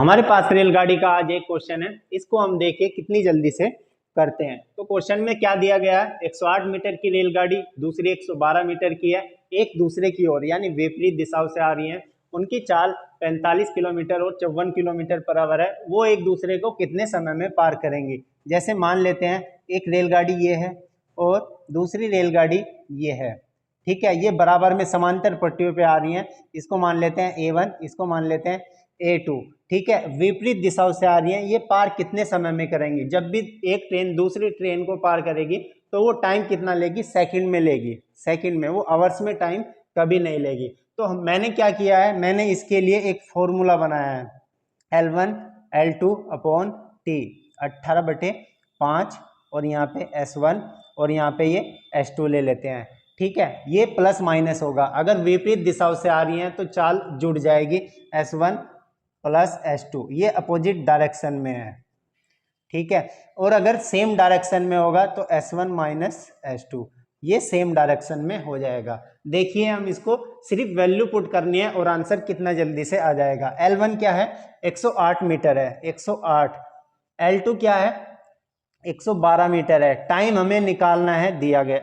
हमारे पास रेलगाड़ी का आज एक क्वेश्चन है, इसको हम देखिए कितनी जल्दी से करते हैं। तो क्वेश्चन में क्या दिया गया है, 108 मीटर की रेलगाड़ी दूसरी 112 मीटर की है, एक दूसरे की ओर यानी विपरीत दिशाओं से आ रही है। उनकी चाल 45 किलोमीटर और 54 किलोमीटर पर आवर है। वो एक दूसरे को कितने समय में पार करेंगी। जैसे मान लेते हैं एक रेलगाड़ी ये है और दूसरी रेलगाड़ी ये है, ठीक है। ये बराबर में समांतर पट्टियों पे आ रही हैं। इसको मान लेते हैं A1, इसको मान लेते हैं A2, ठीक है। विपरीत दिशाओं से आ रही हैं। ये पार कितने समय में करेंगी। जब भी एक ट्रेन दूसरी ट्रेन को पार करेगी तो वो टाइम कितना लेगी, सेकंड में लेगी, सेकंड में। वो आवर्स में टाइम कभी नहीं लेगी। तो मैंने क्या किया है, मैंने इसके लिए एक फॉर्मूला बनाया है, L1 L2 अपॉन T, 18/5 और यहाँ पे S1 और यहाँ पे ये S2 ले लेते हैं, ठीक है। ये प्लस माइनस होगा, अगर विपरीत दिशाओं से आ रही हैं तो चाल जुड़ जाएगी, S1 प्लस S2, ये अपोजिट डायरेक्शन में है, ठीक है। और अगर सेम डायरेक्शन में होगा तो S1 माइनस S2, ये सेम डायरेक्शन में हो जाएगा। देखिए हम इसको सिर्फ वैल्यू पुट करनी है और आंसर कितना जल्दी से आ जाएगा। L1 क्या है, 108 मीटर है, 108। L2 क्या है, 112 मीटर है। टाइम हमें निकालना है, दिया गया,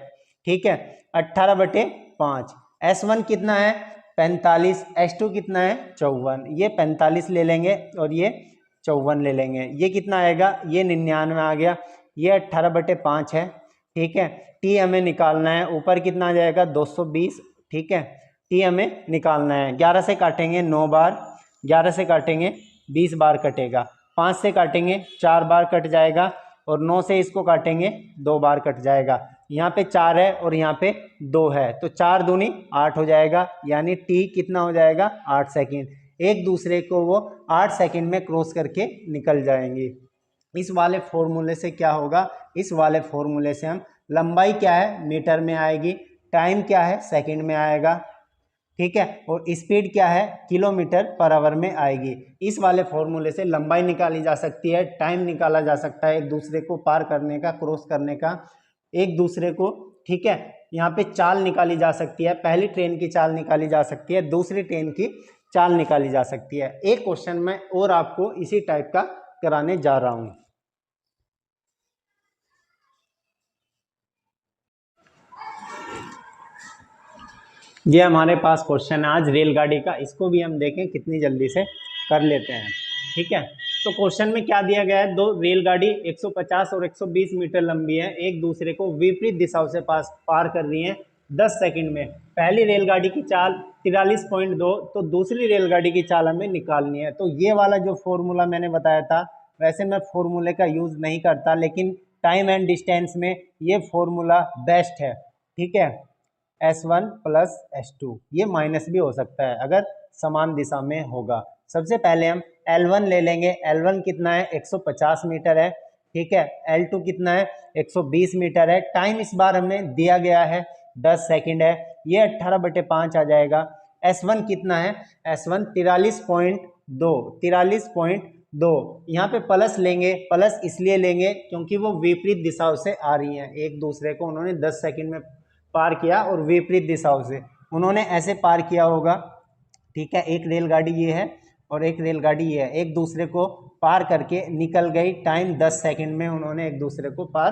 ठीक है, 18/5। S1 कितना है, 45। S2 कितना है, 54। ये 45 ले लेंगे और ये 54 ले लेंगे। ये कितना आएगा, ये 99 आ गया। ये 18/5 है, ठीक है। T हमें निकालना है, ऊपर कितना आ जाएगा, 220, ठीक है। T हमें निकालना है, 11 से काटेंगे 9 बार, 11 से काटेंगे 20 बार कटेगा, 5 से काटेंगे 4 बार कट जाएगा और 9 से इसको काटेंगे 2 बार कट जाएगा। यहाँ पे 4 है और यहाँ पे 2 है, तो 4 दूनी 8 हो जाएगा, यानी T कितना हो जाएगा, 8 सेकेंड। एक दूसरे को वो 8 सेकेंड में क्रॉस करके निकल जाएंगी। इस वाले फॉर्मूले से क्या होगा, इस वाले फॉर्मूले से हम लंबाई क्या है मीटर में आएगी, टाइम क्या है सेकंड में आएगा, ठीक है, और स्पीड क्या है किलोमीटर पर आवर में आएगी। इस वाले फॉर्मूले से लंबाई निकाली जा सकती है, टाइम निकाला जा सकता है एक दूसरे को पार करने का, क्रॉस करने का, एक दूसरे को, ठीक है। यहाँ पे चाल निकाली जा सकती है, पहली ट्रेन की चाल निकाली जा सकती है, दूसरी ट्रेन की चाल निकाली जा सकती है। एक क्वेश्चन में और आपको इसी टाइप का कराने जा रहा हूं। ये हमारे पास क्वेश्चन है आज रेलगाड़ी का, इसको भी हम देखें कितनी जल्दी से कर लेते हैं, ठीक है। तो क्वेश्चन में क्या दिया गया है, दो रेलगाड़ी 150 और 120 मीटर लंबी है, एक दूसरे को विपरीत दिशाओं से पार कर रही हैं 10 सेकंड में। पहली रेलगाड़ी की चाल 43.2, तो दूसरी रेलगाड़ी की चाल हमें निकालनी है। तो ये वाला जो फॉर्मूला मैंने बताया था, वैसे मैं फॉर्मूले का यूज नहीं करता, लेकिन टाइम एंड डिस्टेंस में ये फॉर्मूला बेस्ट है, ठीक है। S1 प्लस S2, ये माइनस भी हो सकता है अगर समान दिशा में होगा। सबसे पहले हम L1 ले लेंगे, L1 कितना है, 150 मीटर है, ठीक है। L2 कितना है, 120 मीटर है। टाइम इस बार हमें दिया गया है 10 सेकंड है, ये 18/5 आ जाएगा। S1 कितना है, S1 43.2, 43.2। यहाँ पे प्लस लेंगे, प्लस इसलिए लेंगे क्योंकि वो विपरीत दिशाओं से आ रही हैं, एक दूसरे को उन्होंने 10 सेकंड में पार किया और विपरीत दिशाओं से उन्होंने ऐसे पार किया होगा, ठीक है। एक रेलगाड़ी ये है और एक रेलगाड़ी ये है, एक दूसरे को पार करके निकल गई, टाइम 10 सेकंड में उन्होंने एक दूसरे को पार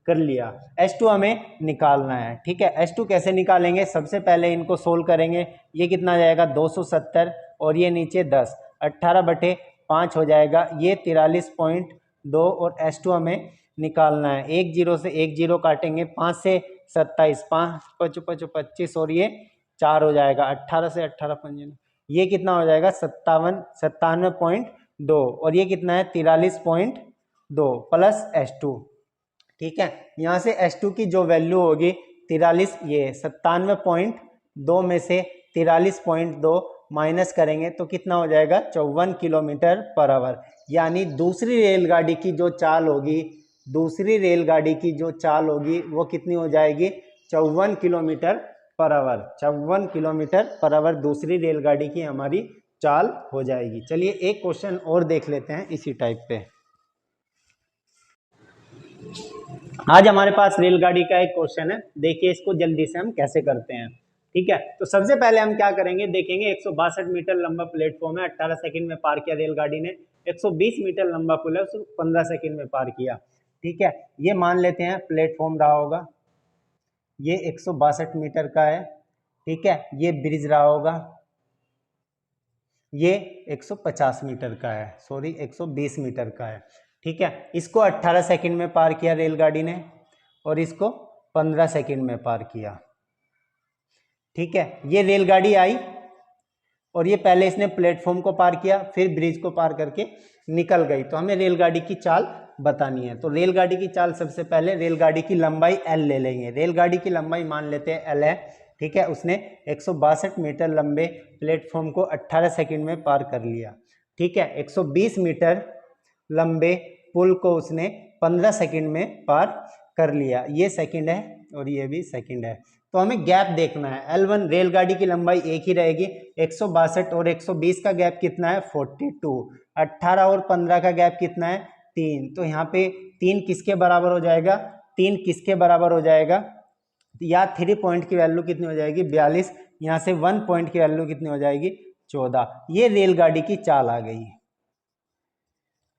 कर लिया। S2 हमें निकालना है, ठीक है। S2 कैसे निकालेंगे, सबसे पहले इनको सोल्व करेंगे। ये कितना आ जाएगा, 270 और ये नीचे 10, 18/5 हो जाएगा। ये 43.2 और S2 हमें निकालना है। एक जीरो से एक जीरो काटेंगे, 5 से 27, 5 5 5 25 और ये 4 हो जाएगा, 18 से 18 पंजे, ये कितना हो जाएगा, 97.2 और ये कितना है, 43.2 प्लस S2, ठीक है। यहाँ से S2 की जो वैल्यू होगी 43, ये 97.2 में से 43.2 माइनस करेंगे तो कितना हो जाएगा, 54 किलोमीटर पर आवर। यानी दूसरी रेलगाड़ी की जो चाल होगी, दूसरी रेलगाड़ी की जो चाल होगी वो कितनी हो जाएगी, 54 kilometre per hour. 54 kilometre per hour दूसरी रेलगाड़ी की हमारी चाल हो जाएगी। चलिए एक क्वेश्चन और देख लेते हैं इसी टाइप पे। आज हमारे पास रेलगाड़ी का एक क्वेश्चन है, देखिए इसको जल्दी से हम कैसे करते हैं, ठीक है, तो सबसे पहले हम क्या करेंगे, देखेंगे 162 मीटर लंबा प्लेटफॉर्म है, 18 सेकंड में पार किया रेलगाड़ी ने। 120 मीटर लंबा पुल है, उसको 15 सेकंड में पार किया। ठीक है, ये मान लेते हैं प्लेटफॉर्म रहा होगा, ये 162 मीटर का है। ठीक है, ये ब्रिज रहा होगा, ये 150 मीटर का है, सॉरी 120 मीटर का है। ठीक है, इसको 18 सेकंड में पार किया रेलगाड़ी ने और इसको 15 सेकंड में पार किया। ठीक है, ये रेलगाड़ी आई और ये पहले इसने प्लेटफॉर्म को पार किया, फिर ब्रिज को पार करके निकल गई। तो हमें रेलगाड़ी की चाल बतानी है। तो रेलगाड़ी की चाल सबसे पहले रेलगाड़ी की लंबाई L ले लेंगे। रेलगाड़ी की लंबाई मान लेते हैं L है। ठीक है, उसने 162 मीटर लंबे प्लेटफॉर्म को 18 सेकंड में पार कर लिया। ठीक है, 120 मीटर लंबे पुल को उसने 15 सेकंड में पार कर लिया। ये सेकंड है और ये भी सेकंड है। तो हमें गैप देखना है। L1 रेलगाड़ी की लंबाई एक ही रहेगी, 162 और 120 का गैप कितना है 42। 18 और 15 का गैप कितना है 3। तो यहाँ पे 3 किसके बराबर हो जाएगा, 3 किसके बराबर हो जाएगा, या 3 पॉइंट की वैल्यू कितनी हो जाएगी 42। यहाँ से 1 पॉइंट की वैल्यू कितनी हो जाएगी 14। ये रेलगाड़ी की चाल आ गई।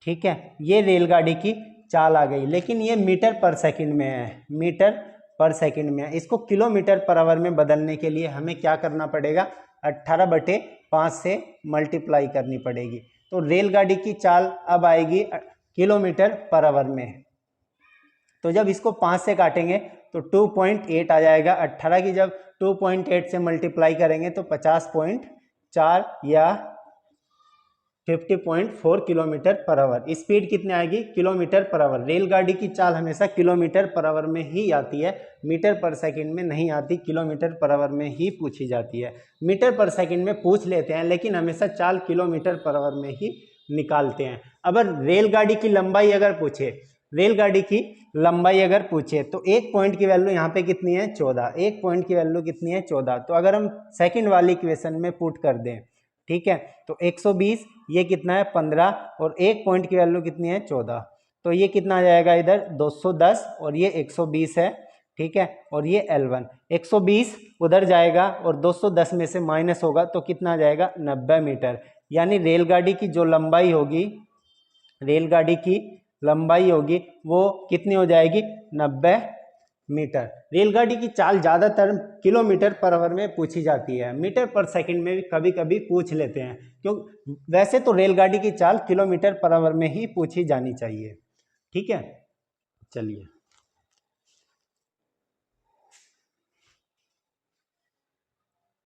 ठीक है, ये रेलगाड़ी की चाल आ गई, लेकिन ये मीटर पर सेकंड में है, मीटर पर सेकंड में है। इसको किलोमीटर पर आवर में बदलने के लिए हमें क्या करना पड़ेगा, 18/5 से मल्टीप्लाई करनी पड़ेगी। तो रेलगाड़ी की चाल अब आएगी किलोमीटर पर आवर में। तो जब इसको 5 से काटेंगे तो 2.8 आ जाएगा। 18 की जब 2.8 से मल्टीप्लाई करेंगे तो 50.4 या 50.4 किलोमीटर पर आवर। स्पीड कितनी आएगी, किलोमीटर पर आवर। रेलगाड़ी की चाल हमेशा किलोमीटर पर आवर में ही आती है, मीटर पर सेकंड में नहीं आती, किलोमीटर पर आवर में ही पूछी जाती है। मीटर पर सेकंड में पूछ लेते हैं, लेकिन हमेशा चाल किलोमीटर पर आवर में ही निकालते हैं। अब रेलगाड़ी की लंबाई अगर पूछे, रेलगाड़ी की लंबाई अगर पूछे तो 1 पॉइंट की वैल्यू यहाँ पे कितनी है 14। 1 पॉइंट की वैल्यू कितनी है 14। तो अगर हम सेकंड वाली इक्वेशन में पुट कर दें, ठीक है, तो 120, ये कितना है 15 और 1 पॉइंट की वैल्यू कितनी है 14। तो ये कितना आ जाएगा इधर 210 और ये 120 है। ठीक है, और ये L1 120 उधर जाएगा और 210 में से माइनस होगा तो कितना आ जाएगा 90 मीटर। यानी रेलगाड़ी की जो लंबाई होगी, रेलगाड़ी की लंबाई होगी वो कितनी हो जाएगी 90 मीटर। रेलगाड़ी की चाल ज़्यादातर किलोमीटर पर आवर में पूछी जाती है, मीटर पर सेकंड में भी कभी कभी पूछ लेते हैं, क्यों वैसे तो रेलगाड़ी की चाल किलोमीटर पर आवर में ही पूछी जानी चाहिए। ठीक है, चलिए।